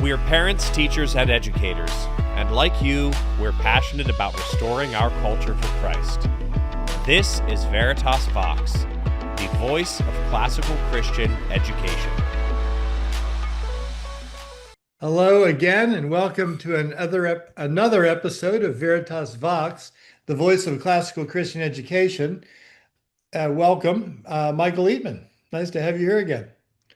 We're parents, teachers, and educators, and like you, we're passionate about restoring our culture for Christ. This is Veritas Vox, the voice of classical Christian education. Hello again, and welcome to another episode of Veritas Vox, the voice of classical Christian education. Welcome, Michael Eatmon. Nice to have you here again.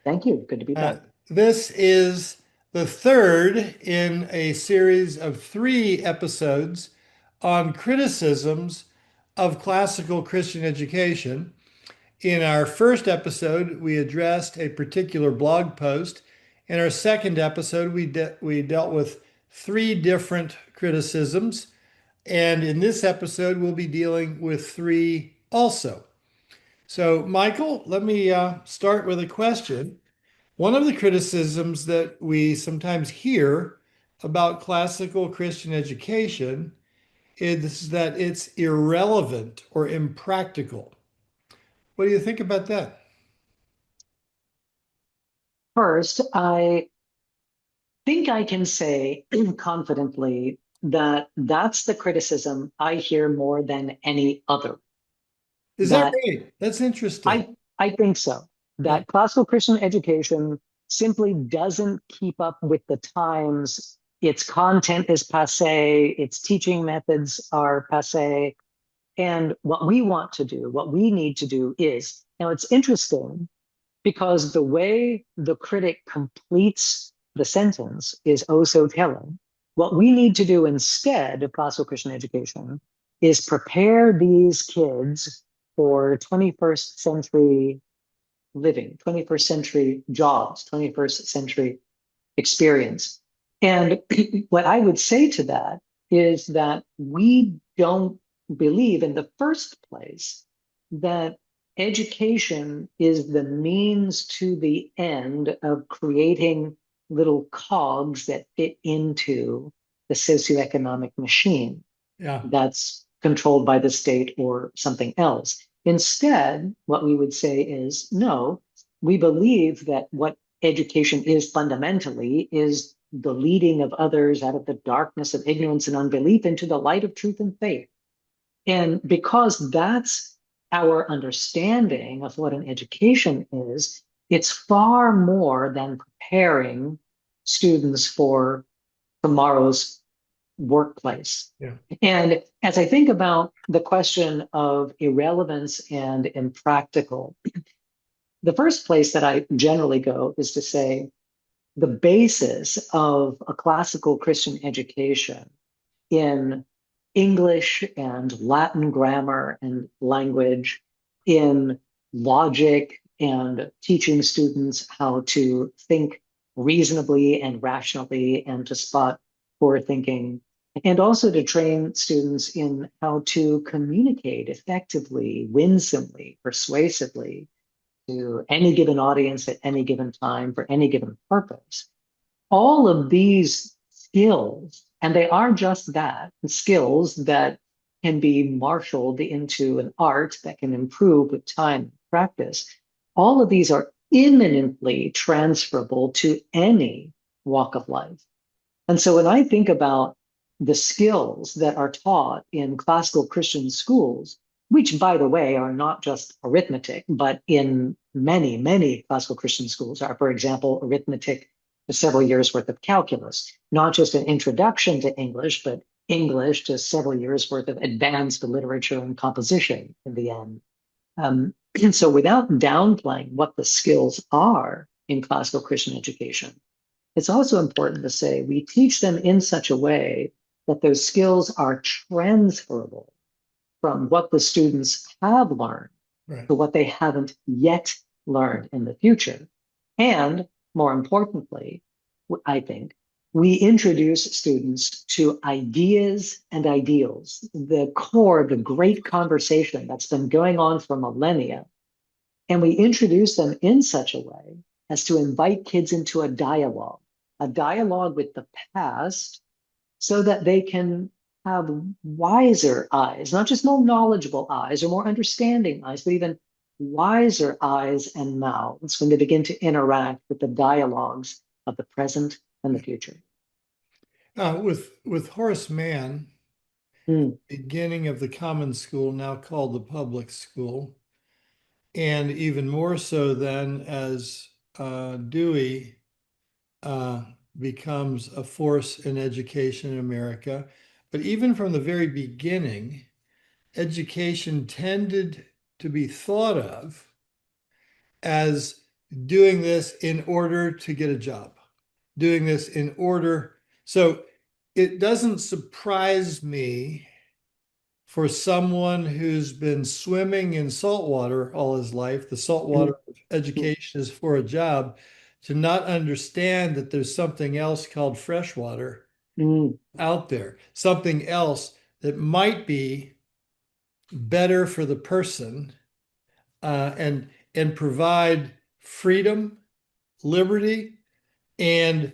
Thank you. Good to be back. This is the third in a series of 3 episodes on criticisms of classical Christian education. In our first episode, we addressed a particular blog post. In our second episode, we dealt with 3 different criticisms. And in this episode, we'll be dealing with 3 also. So, Michael, let me start with a question. One of the criticisms that we sometimes hear about classical Christian education is that it's irrelevant or impractical. What do you think about that? First, I think I can say confidently that that's the criticism I hear more than any other. Is that right? That's interesting. I think so. That classical Christian education simply doesn't keep up with the times. Its content is passé, its teaching methods are passé. And what we want to do, what we need to do is, now it's interesting because the way the critic completes the sentence is oh so telling. What we need to do instead of classical Christian education is prepare these kids for 21st century living, 21st century jobs, 21st century experience. And what I would say to that is that we don't believe in the first place that education is the means to the end of creating little cogs that fit into the socioeconomic machine that's controlled by the state or something else. Instead, what we would say is, no, we believe that what education is fundamentally is the leading of others out of the darkness of ignorance and unbelief into the light of truth and faith. And because that's our understanding of what an education is, it's far more than preparing students for tomorrow's workplace. And as I think about the question of irrelevance and impractical, the first place that I generally go is to say the basis of a classical Christian education in English and Latin grammar and language, in logic and teaching students how to think reasonably and rationally and to spot poor thinking, and also to train students in how to communicate effectively, winsomely, persuasively to any given audience at any given time for any given purpose. All of these skills, and they are just that, skills that can be marshaled into an art that can improve with time and practice. All of these are imminently transferable to any walk of life. And so when I think about the skills that are taught in classical Christian schools, which, by the way, are not just arithmetic, but in many, many classical Christian schools are, for example, arithmetic, several years worth of calculus, not just an introduction to English, but English to several years worth of advanced literature and composition in the end. And so without downplaying what the skills are in classical Christian education, it's also important to say we teach them in such a way that those skills are transferable from what the students have learned to what they haven't yet learned in the future. And more importantly, I think, we introduce students to ideas and ideals, the core of the great conversation that's been going on for millennia. And we introduce them in such a way as to invite kids into a dialogue with the past, so that they can have wiser eyes, not just more knowledgeable eyes or more understanding eyes, but even wiser eyes and mouths when they begin to interact with the dialogues of the present and the future. With Horace Mann, Mm, beginning of the common school, now called the public school, and even more so then as Dewey becomes a force in education in America. But even from the very beginning, education tended to be thought of as doing this in order to get a job, doing this in order. So it doesn't surprise me for someone who's been swimming in salt water all his life, the saltwater education is for a job, to not understand that there's something else called freshwater mm, out there, something else that might be better for the person and provide freedom, liberty, and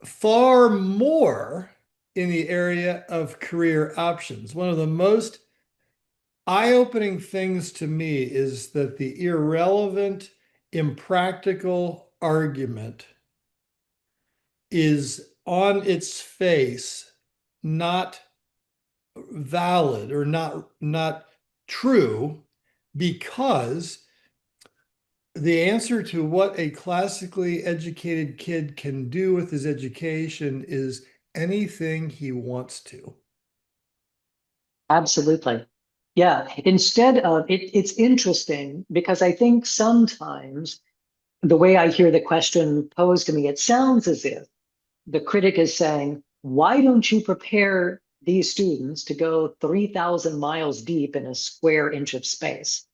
far more in the area of career options. One of the most eye-opening things to me is that the irrelevant, impractical argument is on its face not valid or not true, because the answer to what a classically educated kid can do with his education is anything he wants to. absolutely. Yeah. Instead of it's interesting because I think sometimes the way I hear the question posed to me, it sounds as if the critic is saying, why don't you prepare these students to go 3,000 miles deep in a square inch of space?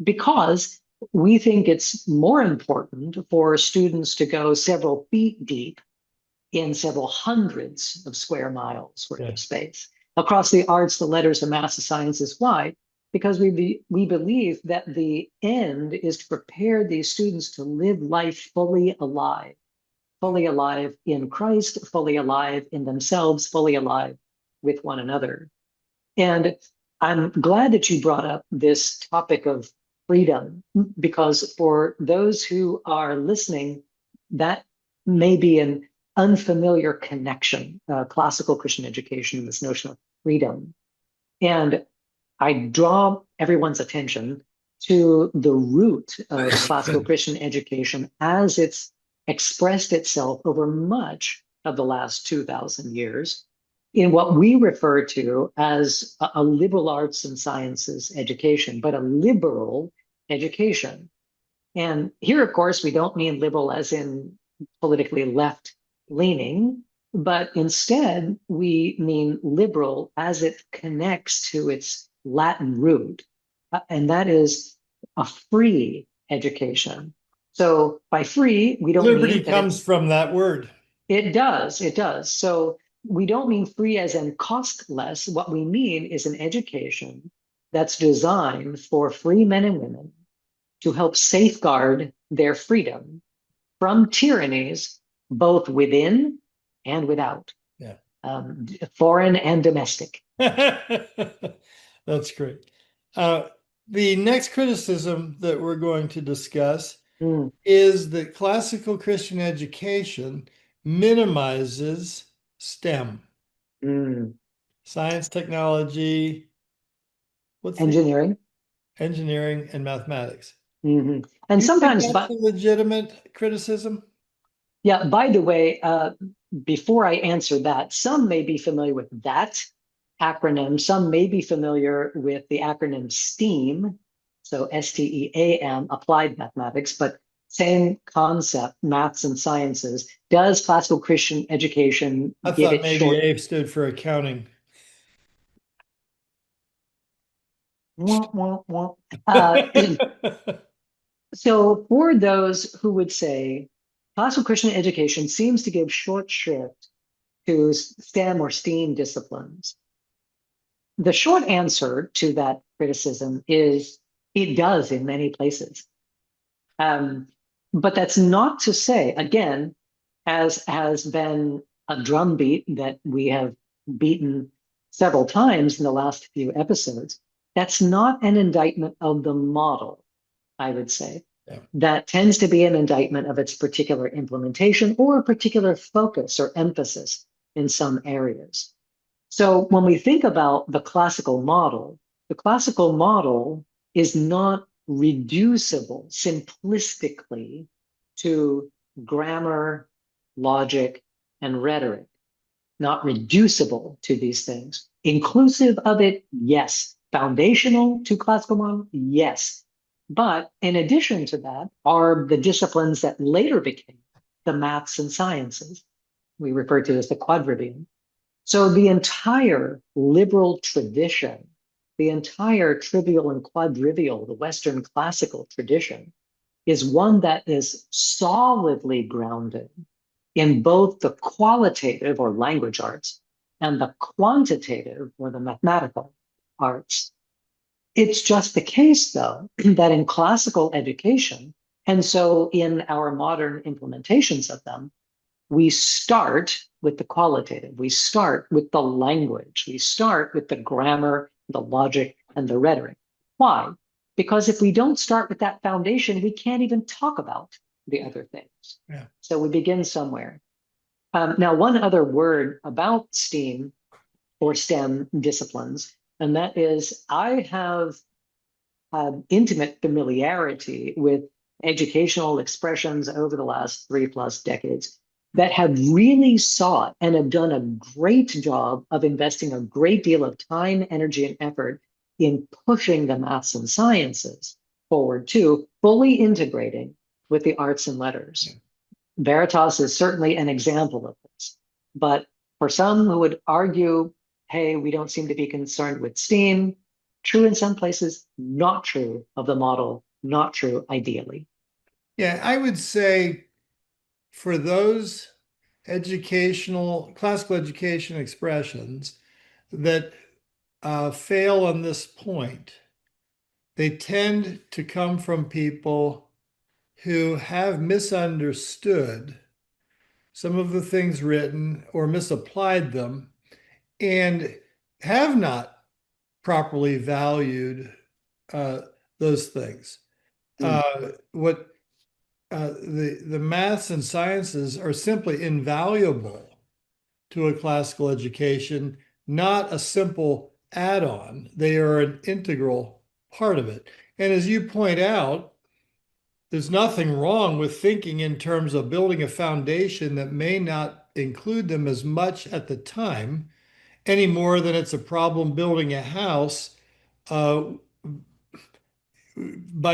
Because we think it's more important for students to go several feet deep in several hundreds of square miles worth of space across the arts, the letters, the maths, the sciences. Why? Because we believe that the end is to prepare these students to live life fully alive in Christ, fully alive in themselves, fully alive with one another. And I'm glad that you brought up this topic of freedom, because for those who are listening, that may be an unfamiliar connection, classical Christian education, this notion of freedom. And I draw everyone's attention to the root of classical Christian education as it's expressed itself over much of the last 2,000 years in what we refer to as a liberal arts and sciences education, but a liberal education. And here, of course, we don't mean liberal as in politically left leaning, but instead we mean liberal as it connects to its Latin root, and that is a free education. So by free, we don't Liberty mean that comes from that word. it does. It does. So we don't mean free as in costless. What we mean is an education that's designed for free men and women to help safeguard their freedom from tyrannies, both within and without, Yeah. foreign and domestic. That's great. The next criticism that we're going to discuss is that classical Christian education minimizes STEM, science, technology, Engineering. Engineering and mathematics. And Do you sometimes, think that's a legitimate criticism? yeah, by the way, before I answer that, some may be familiar with that acronym. Some may be familiar with the acronym STEAM, so STEAM, applied mathematics, but same concept, maths and sciences. Does classical Christian education I give thought it maybe short? A stood for accounting. Wah, wah, wah. So for those who would say classical Christian education seems to give short shrift to STEM or STEAM disciplines, the short answer to that criticism is it does in many places. But that's not to say, again, as has been a drumbeat that we have beaten several times in the last few episodes, that's not an indictment of the model, I would say. Yeah. that tends to be an indictment of its particular implementation or a particular focus or emphasis in some areas. So when we think about the classical model is not reducible simplistically to grammar, logic, and rhetoric, not reducible to these things. Inclusive of it, yes. Foundational to classical model, yes. But in addition to that are the disciplines that later became the maths and sciences, we refer to as the quadrivium. So the entire liberal tradition, the entire trivial and quadrivial, the Western classical tradition, is one that is solidly grounded in both the qualitative or language arts and the quantitative or the mathematical arts. It's just the case, though, that in classical education, and so in our modern implementations of them, we start with the qualitative. We start with the language. We start with the grammar, the logic, and the rhetoric. Why? Because if we don't start with that foundation, we can't even talk about the other things. Yeah. So we begin somewhere. Now, one other word about STEAM or STEM disciplines, and that is I have intimate familiarity with educational expressions over the last 3+ decades that have really sought and have done a great job of investing a great deal of time, energy, and effort in pushing the maths and sciences forward to fully integrating with the arts and letters. Yeah. Veritas is certainly an example of this. But for some who would argue, hey, we don't seem to be concerned with STEAM, true in some places, not true of the model, not true ideally. Yeah, I would say for those classical education expressions that fail on this point, they tend to come from people who have misunderstood some of the things written or misapplied them and have not properly valued those things. The maths and sciences are simply invaluable to a classical education, not a simple add-on. They are an integral part of it. And as you point out, there's nothing wrong with thinking in terms of building a foundation that may not include them as much at the time, any more than it's a problem building a house by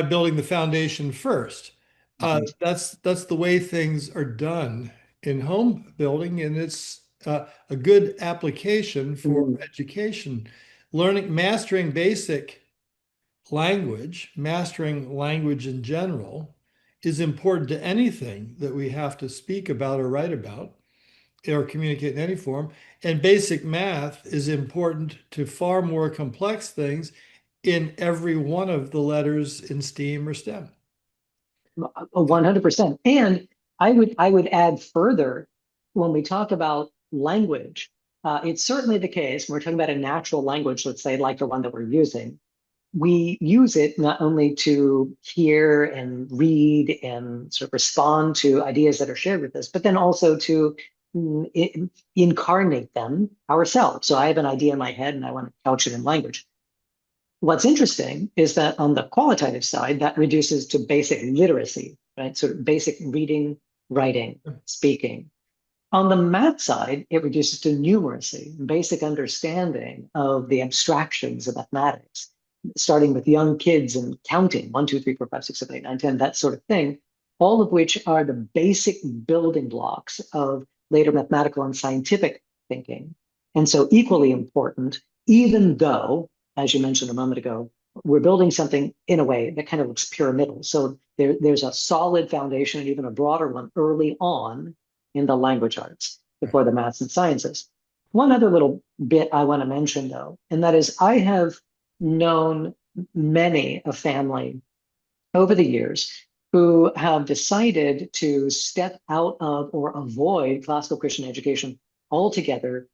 building the foundation first. That's the way things are done in home building, and it's a good application for education. Mastering basic language, mastering language in general is important to anything that we have to speak about or write about or communicate in any form. And basic math is important to far more complex things in every one of the letters in STEAM or STEM. 100%. And I would add further, when we talk about language, it's certainly the case, when we're talking about a natural language, let's say like the one that we're using, we use it not only to hear and read and sort of respond to ideas that are shared with us, but then also to incarnate them ourselves. So I have an idea in my head and I want to couch it in language. What's interesting is that on the qualitative side, that reduces to basic literacy, right? Sort of basic reading, writing, speaking. On the math side, it reduces to numeracy, basic understanding of the abstractions of mathematics, starting with young kids and counting 1, 2, 3, 4, 5, 6, 7, 8, 9, 10, that sort of thing, all of which are the basic building blocks of later mathematical and scientific thinking. And so equally important, even though, as you mentioned a moment ago, we're building something in a way that kind of looks pyramidal. So there's a solid foundation and even a broader one early on in the language arts before the maths and sciences. One other little bit I want to mention, though, and that is I have known many a family over the years who have decided to step out of or avoid classical Christian education altogether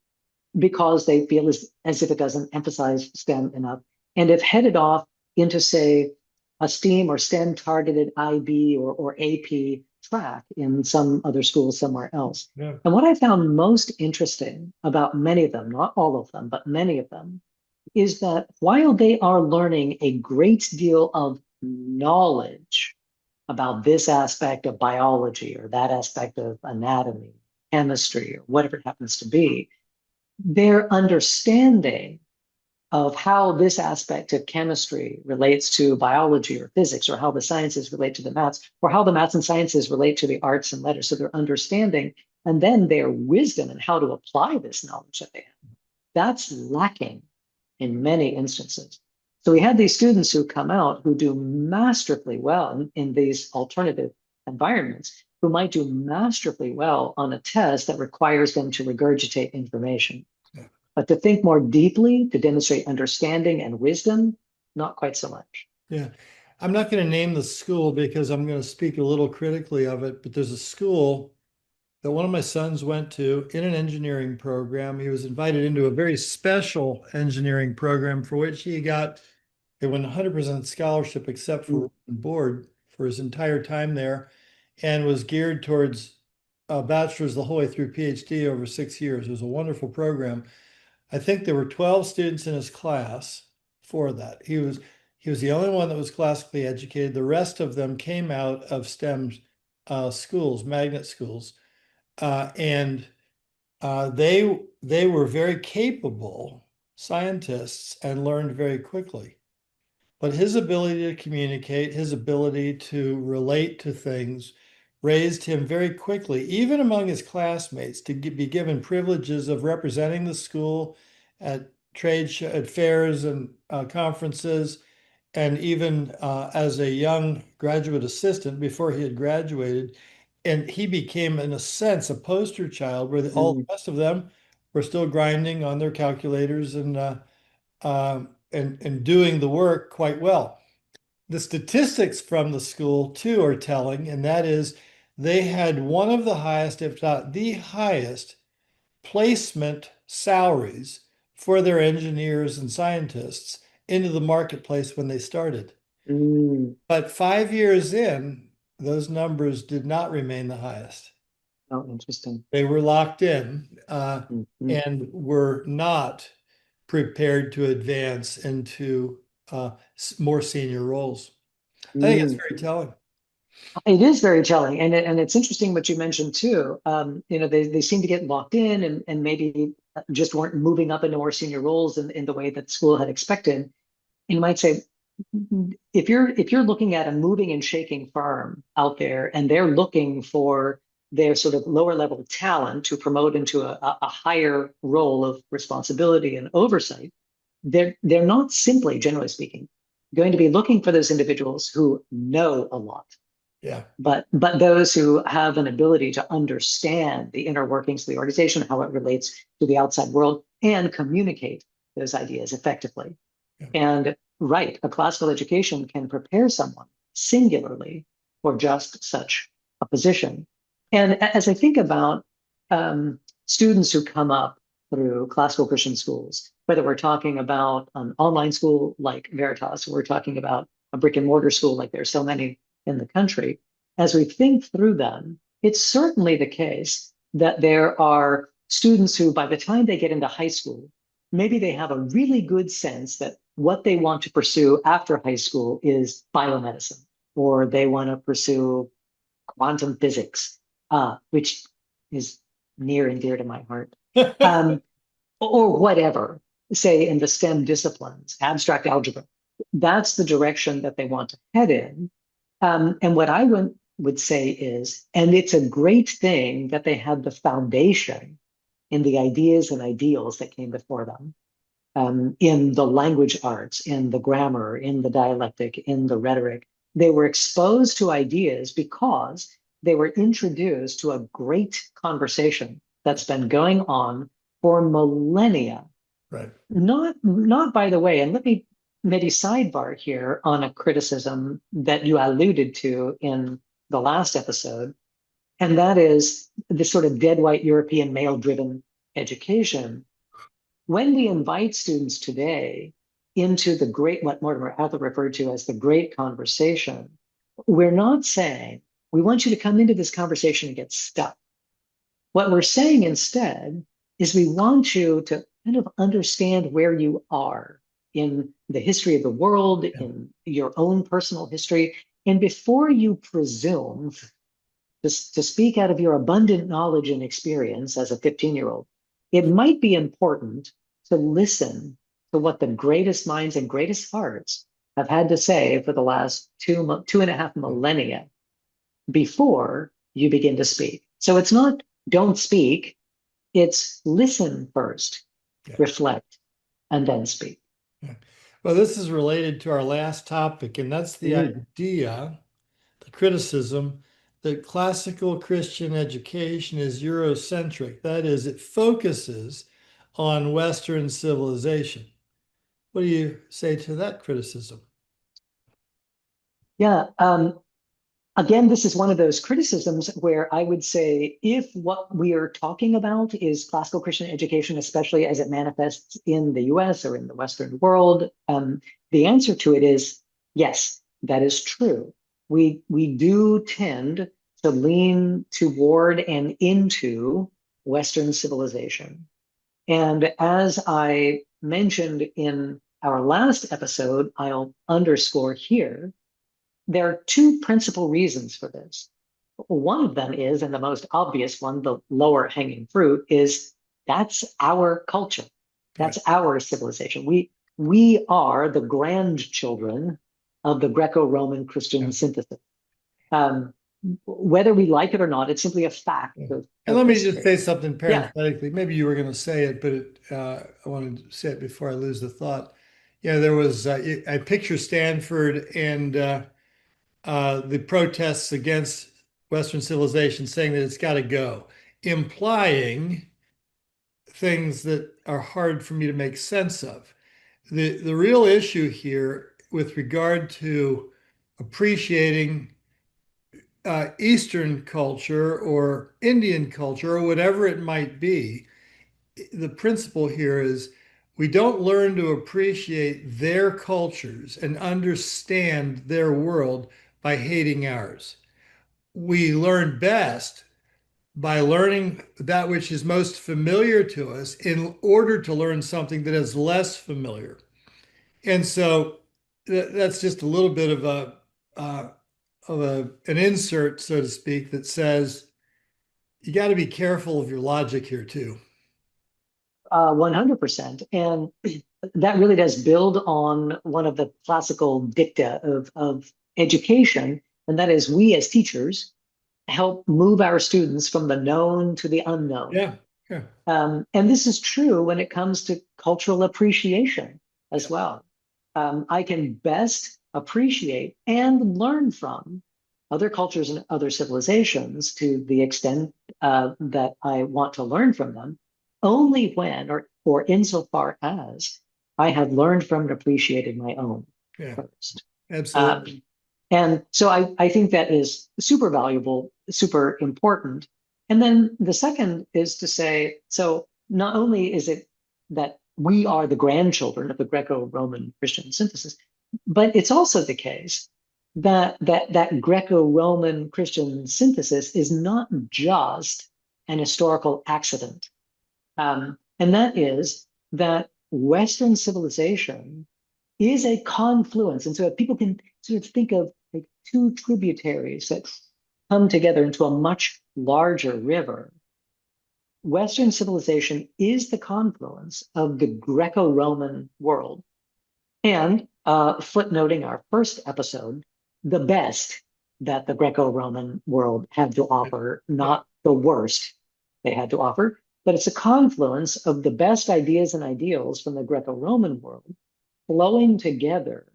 because they feel as if it doesn't emphasize STEM enough, and have headed off into, say, a STEAM or STEM targeted IB or AP track in some other school somewhere else. Yeah. And what I found most interesting about many of them, not all of them, but many of them, is that while they are learning a great deal of knowledge about this aspect of biology or that aspect of anatomy, chemistry, or whatever it happens to be, their understanding of how this aspect of chemistry relates to biology or physics, or how the sciences relate to the maths, or how the maths and sciences relate to the arts and letters. So their understanding and then their wisdom and how to apply this knowledge that they have, that's lacking in many instances. So we had these students who come out who do masterfully well in these alternative environments, who might do masterfully well on a test that requires them to regurgitate information. Yeah. But to think more deeply, to demonstrate understanding and wisdom, not quite so much. Yeah. I'm not going to name the school because I'm going to speak a little critically of it, but there's a school that one of my sons went to in an engineering program. He was invited into a very special engineering program for which he got a 100% scholarship except for room and board for his entire time there, and was geared towards a bachelor's the whole way through PhD over 6 years. It was a wonderful program. I think there were 12 students in his class for that. He was the only one that was classically educated. The rest of them came out of STEM schools, magnet schools, and they were very capable scientists and learned very quickly. But his ability to communicate, his ability to relate to things raised him very quickly, even among his classmates, to be given privileges of representing the school at at fairs and conferences, and even as a young graduate assistant before he had graduated. And he became, in a sense, a poster child where all the rest of them were still grinding on their calculators and doing the work quite well. The statistics from the school too are telling, and that is they had one of the highest, if not the highest, placement salaries for their engineers and scientists into the marketplace when they started. But 5 years in, those numbers did not remain the highest. Oh, interesting. They were locked in Mhm. and were not prepared to advance into more senior roles. I think it's Mm. very telling. It is very telling, and it's interesting what you mentioned too. They seem to get locked in and maybe just weren't moving up into more senior roles in the way that school had expected. And you might say, if you're looking at a moving and shaking firm out there, and they're looking for their sort of lower level talent to promote into a higher role of responsibility and oversight, they're not simply, generally speaking, going to be looking for those individuals who know a lot. Yeah. But those who have an ability to understand the inner workings of the organization, how it relates to the outside world, and communicate those ideas effectively. Yeah. And right, a classical education can prepare someone singularly for just such a position. And as I think about students who come up through classical Christian schools, whether we're talking about an online school like Veritas, or we're talking about a brick and mortar school like there's so many in the country, as we think through them, it's certainly the case that there are students who, by the time they get into high school, maybe they have a really good sense that what they want to pursue after high school is biomedicine, or they want to pursue quantum physics, which is near and dear to my heart, or whatever, say in the STEM disciplines, abstract algebra. That's the direction that they want to head in. And what I would say is, and it's a great thing that they had the foundation in the ideas and ideals that came before them, in the language arts, in the grammar, in the dialectic, in the rhetoric. They were exposed to ideas because they were introduced to a great conversation that's been going on for millennia. Right. Not by the way, and let me maybe sidebar here on a criticism that you alluded to in the last episode, and that is this sort of dead white European male driven education. When we invite students today into the great, what Mortimer Adler referred to as the great conversation, we're not saying we want you to come into this conversation and get stuck. What we're saying instead is we want you to kind of understand where you are in the history of the world, in your own personal history. And before you presume to speak out of your abundant knowledge and experience as a 15-year-old, it might be important to listen to what the greatest minds and greatest hearts have had to say for the last 2.5 millennia before you begin to speak. So it's not don't speak, it's listen first, reflect, and then speak. Yeah. Well, this is related to our last topic, and that's the idea, the criticism that classical Christian education is Eurocentric. That is, it focuses on Western civilization. What do you say to that criticism? Yeah. Again, this is one of those criticisms where I would say if what we are talking about is classical Christian education, especially as it manifests in the US or in the Western world, the answer to it is yes, that is true. We do tend to lean toward and into Western civilization. And as I mentioned in our last episode, I'll underscore here, there are two principal reasons for this. One of them is, and the most obvious one, the lower hanging fruit, is that's our culture. That's our civilization. We are the grandchildren of the Greco-Roman Christian synthesis. Whether we like it or not, it's simply a fact. And let me just say something parenthetically. Maybe you were going to say it, but I wanted to say it before I lose the thought. There was, I picture Stanford and the protests against Western civilization saying that it's got to go, implying things that are hard for me to make sense of. The real issue here with regard to appreciating Eastern culture or Indian culture or whatever it might be, the principle here is we don't learn to appreciate their cultures and understand their world by hating ours. We learn best by learning that which is most familiar to us in order to learn something that is less familiar. And so that's just a little bit of an insert, so to speak, that says you got to be careful of your logic here too. 100%. And that really does build on one of the classical dicta of education, and that is we as teachers help move our students from the known to the unknown. Yeah. And this is true when it comes to cultural appreciation as well. I can best appreciate and learn from other cultures and other civilizations to the extent that I want to learn from them, only when or insofar as I have learned from and appreciated my own first. Absolutely. And so I think that is super valuable, super important. And then the second is to say, so not only is it that we are the grandchildren of the Greco-Roman Christian synthesis, but it's also the case that Greco-Roman Christian synthesis is not just an historical accident. And that is that Western civilization is a confluence. And so if people can sort of think of like two tributaries that come together into a much larger river, Western civilization is the confluence of the Greco-Roman world. And footnoting our first episode, the best that the Greco-Roman world had to offer, not the worst they had to offer, but it's a confluence of the best ideas and ideals from the Greco-Roman world flowing together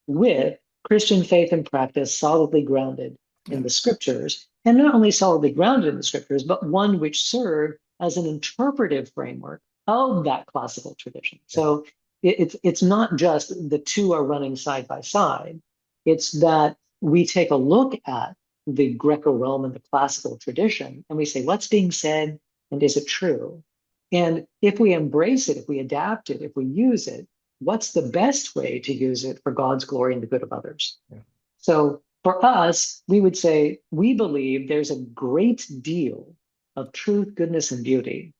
with Christian faith and practice solidly grounded in the scriptures, and not only solidly grounded in the scriptures, but one which served as an interpretive framework of that classical tradition. So it's not just the two are running side by side. It's that we take a look at the Greco-Roman, the classical tradition, and we say, what's being said, and is it true? And if we embrace it, if we adapt it, if we use it, what's the best way to use it for God's glory and the good of others? Yeah. So for us, we would say we believe there's a great deal of truth, goodness, and beauty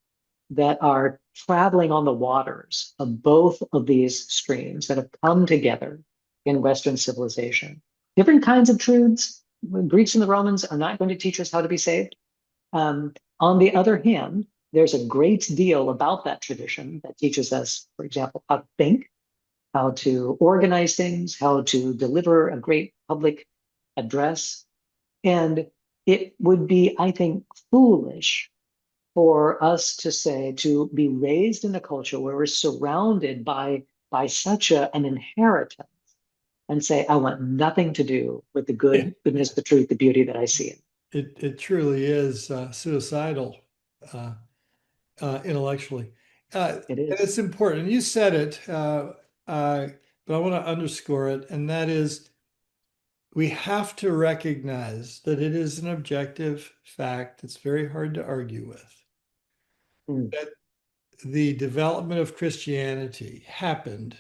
that are traveling on the waters of both of these streams that have come together in Western civilization. Different kinds of truths. The Greeks and the Romans are not going to teach us how to be saved. On the other hand, there's a great deal about that tradition that teaches us, for example, how to think, how to organize things, how to deliver a great public address. And it would be, I think, foolish for us to say, to be raised in a culture where we're surrounded by such an inheritance and say, I want nothing to do with the goodness, the truth, the beauty that I see. It truly is suicidal intellectually. It And is. it's important. And you said it, but I want to underscore it, and that is we have to recognize that it is an objective fact. It's very hard to argue with. Mm. That the development of Christianity happened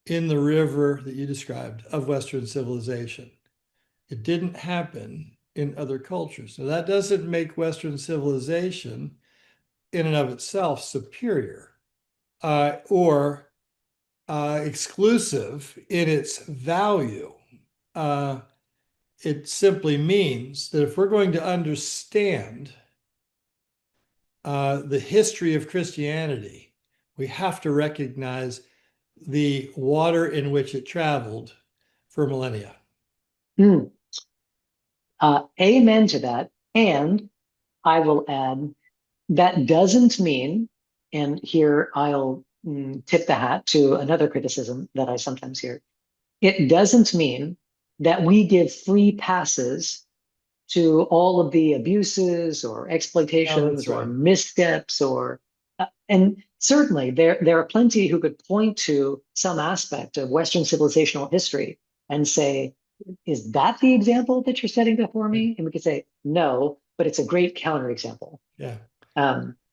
in the river that you described of Western civilization. It didn't happen in other cultures. Now, that doesn't make Western civilization in and of itself superior or exclusive in its value. It simply means that if we're going to understand the history of Christianity, we have to recognize the water in which it traveled for millennia. Mm. Amen to that. And I will add, that doesn't mean, and here I'll tip the hat to another criticism that I sometimes hear. It doesn't mean that we give free passes to all of the abuses or exploitations or missteps and certainly there are plenty who could point to some aspect of Western civilizational history and say, is that the example that you're setting before me? And we could say, no, but it's a great counterexample. Yeah.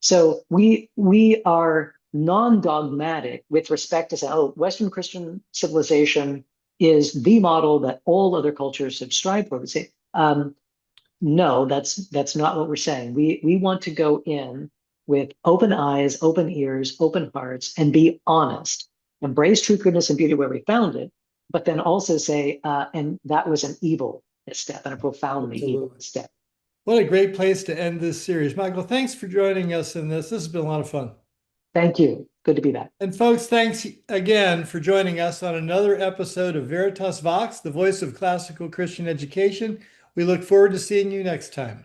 So we are non-dogmatic with respect to say, oh, Western Christian civilization is the model that all other cultures should strive for. We say, no, that's not what we're saying. We want to go in with open eyes, open ears, open hearts, and be honest. Embrace truth, goodness, and beauty where we found it, but then also say, and that was an evil step and a profoundly evil step. What a great place to end this series. Michael, thanks for joining us in this. This has been a lot of fun. Thank you. Good to be back. And folks, thanks again for joining us on another episode of Veritas Vox, the voice of classical Christian education. We look forward to seeing you next time.